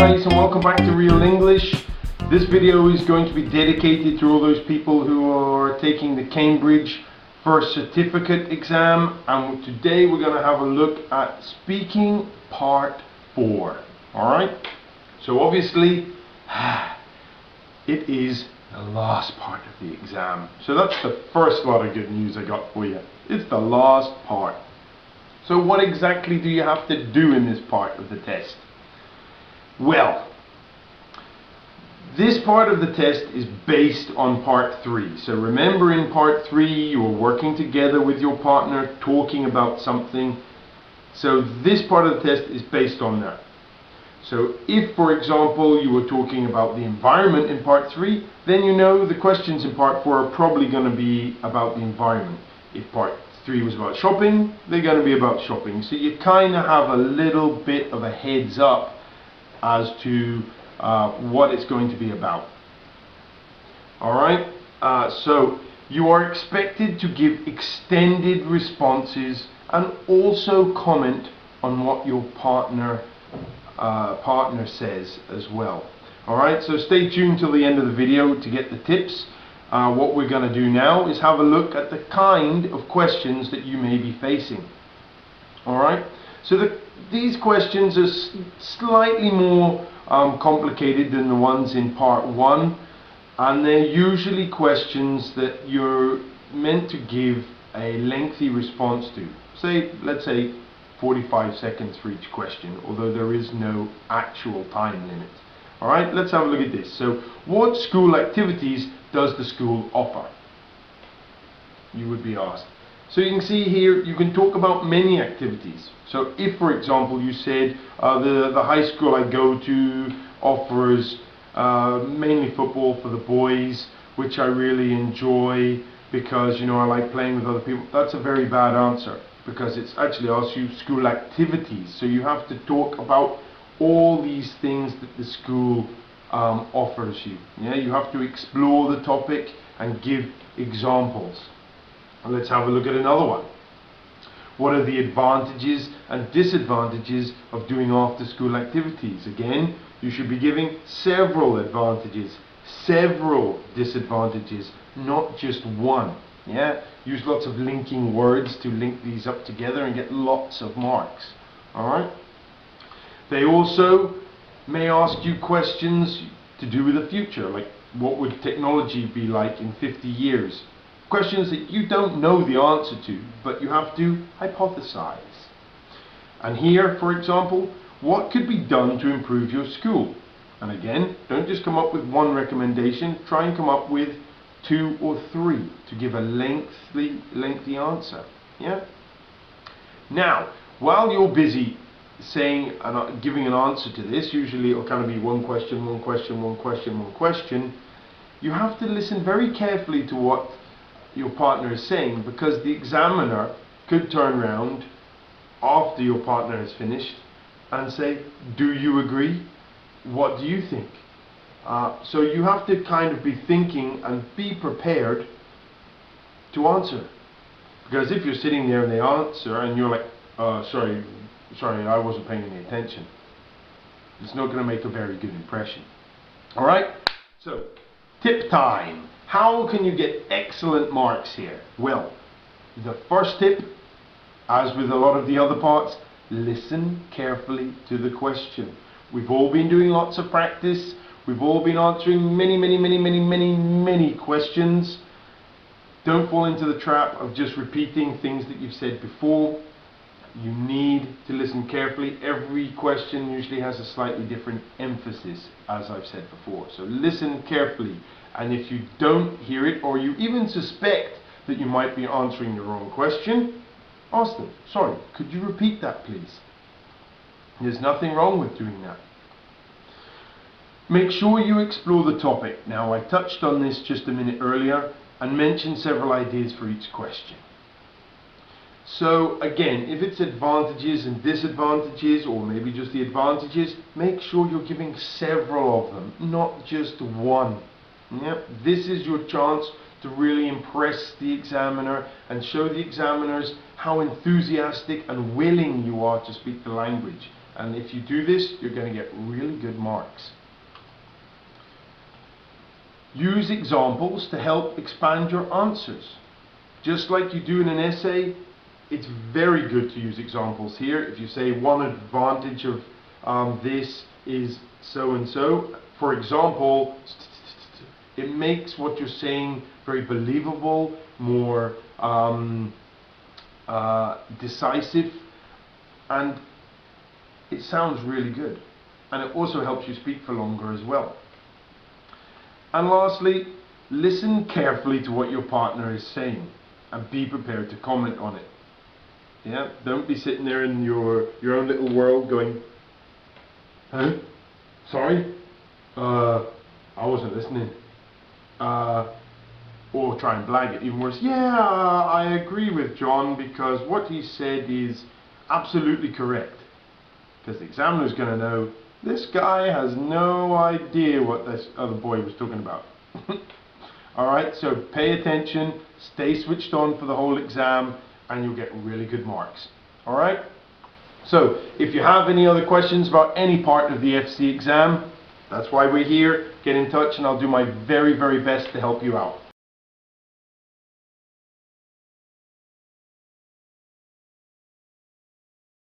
guys, and welcome back to Real English. This video is going to be dedicated to all those people who are taking the Cambridge First Certificate exam, and today we're going to have a look at Speaking Part 4. Alright, so obviously it is the last part of the exam. So that's the first lot of good news I got for you. It's the last part. So what exactly do you have to do in this part of the test? Well, this part of the test is based on part 3. So remember, in part 3 you were working together with your partner, talking about something. So this part of the test is based on that. So if, for example, you were talking about the environment in part 3, then you know the questions in part 4 are probably going to be about the environment. If part 3 was about shopping, they're going to be about shopping. So you kind of have a little bit of a heads up as to what it's going to be about. Alright, so you are expected to give extended responses and also comment on what your partner says as well. Alright, so stay tuned till the end of the video to get the tips. What we're going to do now is have a look at the kind of questions that you may be facing. Alright, so these questions are slightly more complicated than the ones in part 1, and they're usually questions that you're meant to give a lengthy response to. Let's say 45 seconds for each question, although there is no actual time limit. Alright, let's have a look at this. So, what school activities does the school offer? You would be asked. So you can see here, you can talk about many activities. So if, for example, you said the high school I go to offers mainly football for the boys, which I really enjoy because, you know, I like playing with other people, that's a very bad answer, because it's actually asks you school activities. So you have to talk about all these things that the school offers you. Yeah, you have to explore the topic and give examples. Let's have a look at another one. What are the advantages and disadvantages of doing after school activities? Again, you should be giving several advantages, several disadvantages, not just one. Yeah? Use lots of linking words to link these up together and get lots of marks. Alright? They also may ask you questions to do with the future, like what would technology be like in 50 years? Questions that you don't know the answer to, but you have to hypothesize. And here, for example, what could be done to improve your school? And again, don't just come up with one recommendation, try and come up with 2 or 3 to give a lengthy answer. Yeah? Now, while you're busy saying and giving an answer to this, usually it'll kind of be one question, one question, one question, one question, you have to listen very carefully to what your partner is saying, because the examiner could turn around after your partner has finished and say, do you agree? What do you think? So you have to kind of be thinking and be prepared to answer, because if you're sitting there and they answer and you're like, sorry, I wasn't paying any attention, it's not going to make a very good impression. Alright, so tip time. How can you get excellent marks here? Well, the first tip, as with a lot of the other parts, listen carefully to the question. We've all been doing lots of practice. We've all been answering many questions. Don't fall into the trap of just repeating things that you've said before. You need to listen carefully. Every question usually has a slightly different emphasis, as I've said before. So listen carefully. And if you don't hear it, or you even suspect that you might be answering the wrong question, ask them, sorry, could you repeat that please? There's nothing wrong with doing that. Make sure you explore the topic. Now, I touched on this just a minute earlier and mentioned several ideas for each question. So again, if it's advantages and disadvantages, or maybe just the advantages, make sure you're giving several of them, not just one. Yep. This is your chance to really impress the examiner and show the examiners how enthusiastic and willing you are to speak the language. And if you do this, you're going to get really good marks. Use examples to help expand your answers. Just like you do in an essay, it's very good to use examples here. If you say one advantage of this is so and so, for example, it makes what you're saying very believable, more decisive, and it sounds really good. And it also helps you speak for longer as well. And lastly, listen carefully to what your partner is saying and be prepared to comment on it. Yeah, don't be sitting there in your own little world going, huh? Sorry? I wasn't listening. Or try and blag it even worse. Yeah, I agree with John because what he said is absolutely correct. Because the examiner's going to know this guy has no idea what this other boy was talking about. Alright, so pay attention, stay switched on for the whole exam, and you'll get really good marks. Alright? So, if you have any other questions about any part of the FC exam, that's why we're here. Get in touch and I'll do my very, very best to help you out.